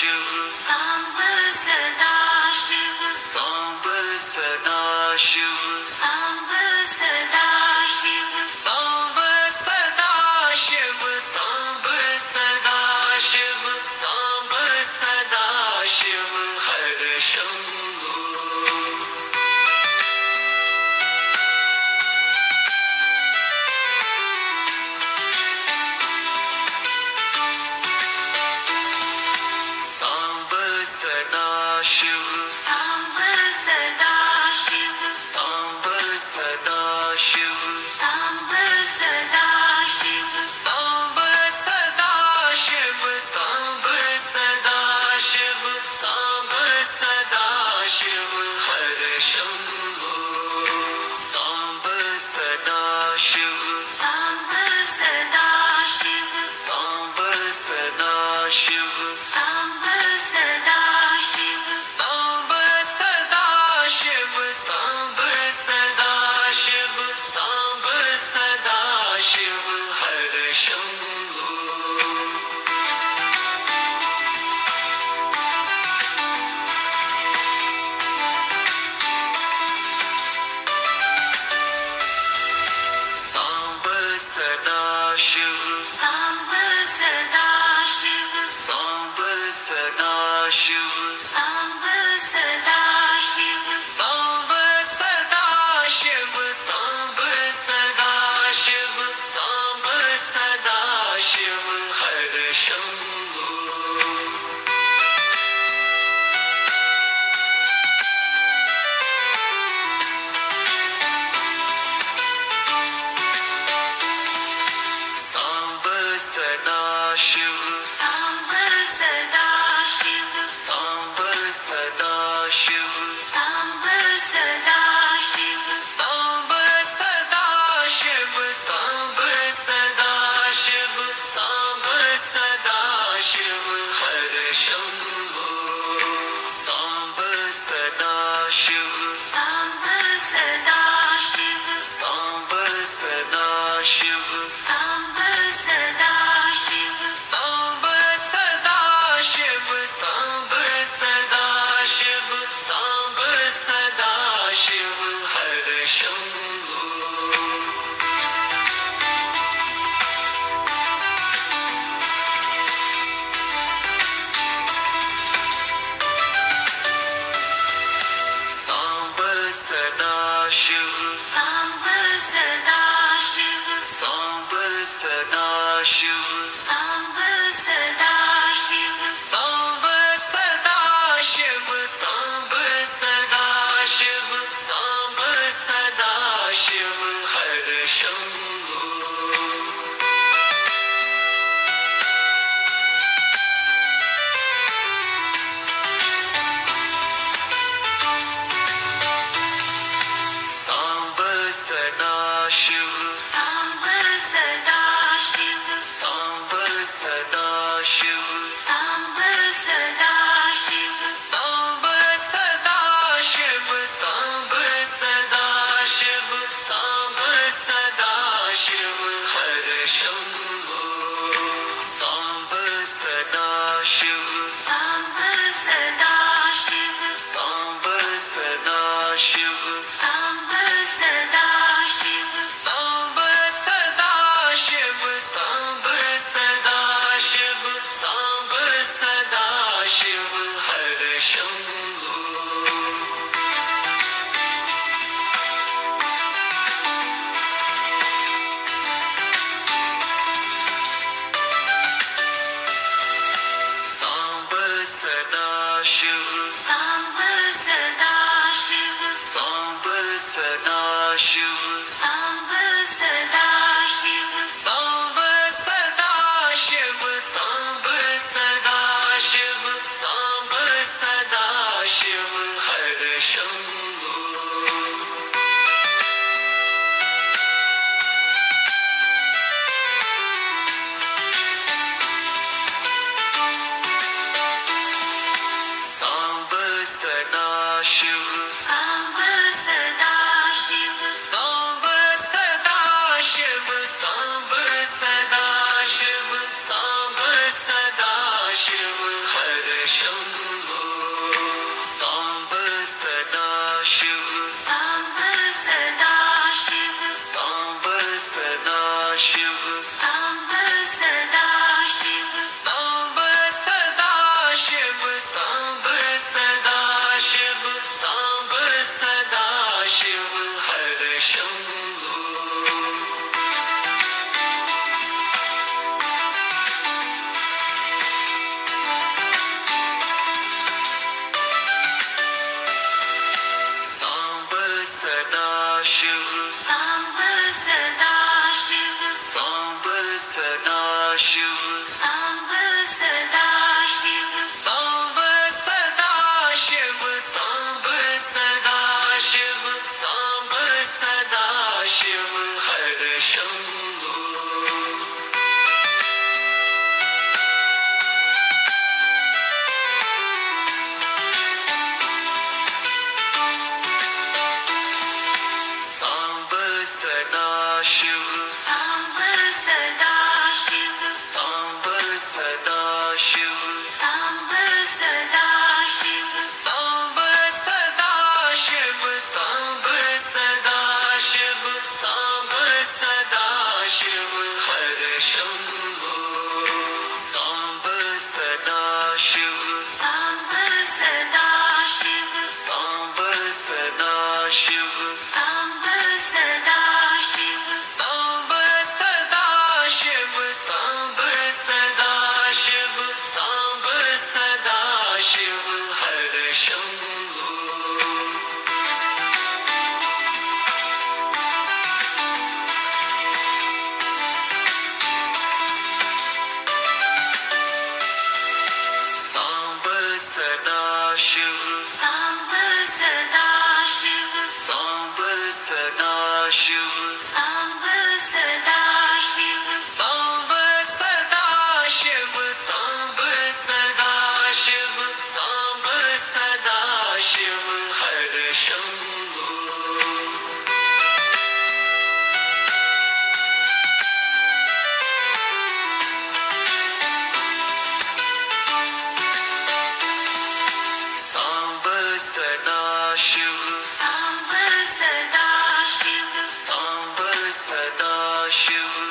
Shiv Sambh Sada Shiv Sambh Sada Shiv Sambh Sada Shiv Sambh Sada Shiv Sambh Sada Shiv Sambh Sada Shiv Har Shambhu Sambh Sada Shiv Sambh Sada Shiv Sambh Sada Shiv Sambh Sada Shiv Sambh Sada Shiv Sambh Sada Shiv Sambh Sada Shiv Har Shambhu Sambh Sada Shiv Sambh Sada Shiv Sambh Sada Shiv Sambh Sada Shiv Sambh Sada Shiv Sambh Sada Shiv Sambh Sada Shiv Har Shambhu Sambh Sada Shiv Sambh Sada Shiv Sambh Sada Shiv Sambh Sada Shiv Sambh Sada Shiv Sambh Sada Shiv Sambh Sada Shiv Har Shambhu Sambh Sada Shiv Sambh Sada Shiv Sambh Sada Shiv Sambh Sada Shiv Sambh Sada Shiv Sambh Sada Shiv Sambh Sada Shiv Har Shambhu Sambh Sada Shiv Sambh Sada Shiv Sambh Sada Shiv Sambh Sada Shiv Sambh Sada Shiv Sambh Sada Shiv Sambh Sada Shiv Har Shambhu Sambh Sada Shiv Sambh Sada Shiv Sambh Sada Shiv Sambh Sada Shiv Sambh Sada Shiv Sambh Sada Shiv Sambh Sada Shiv Har Shambhu Sambh Sada Shiv Sambh Sada Shiv Sambh Sada Shiv Sambh Sada Shiv Sambh Sada Shiv Sambh Sada Shiv Sambh Sada Shiv Har Shambhu Sambh Sada Shiv Sambh Sada Shiv Sambh Sada Shiv Sambh Sada Shiv Sambh Sada Shiv Sambh Sada Shiv Sambh Sada Shiv Har Shambhu Sambh Sada Shiv Sambh Sada Shiv Sambh Sada Shiv Sambh Sada Shiv Sambh Sada Shiv Sambh Sada Shiv Sambh Sada Shiv Har Shambhu Sambh Sada Shiv Sambh Sada Shiv Sambh Sada Sadashiv Sambh Sadashiv Sambh Sadashiv Sambh Sadashiv Sambh Sadashiv Har Shambhu Sambh Sadashiv Sambh Sadashiv Sambh Sadashiv Sambh Sadashiv Sambh Sadashiv Sambh Sadashiv Sambh Sadashiv Har Shambhu Sambh Sadashiv Sambh Sadashiv Sambh Sadashiv Sambh Sadashiv Sambh Sadashiv Sambh Sadashiv Sambh Sadashiv Har Shambhu Sambh Sadashiv Sambh Sadashiv Sambh Sadashiv Sambh Sadashiv Sambh Sadashiv Sambh Sadashiv Sambh Sadashiv Har Shambhu Sambh Sadashiv Sambh Sadashiv Sambh Sadashiv Sambh Sadashiv Sambh Sadashiv Sambh Sadashiv Sambh Sadashiv Har Shambhu Sambh Sadashiv Sambh Sadashiv Sambh Sadashiv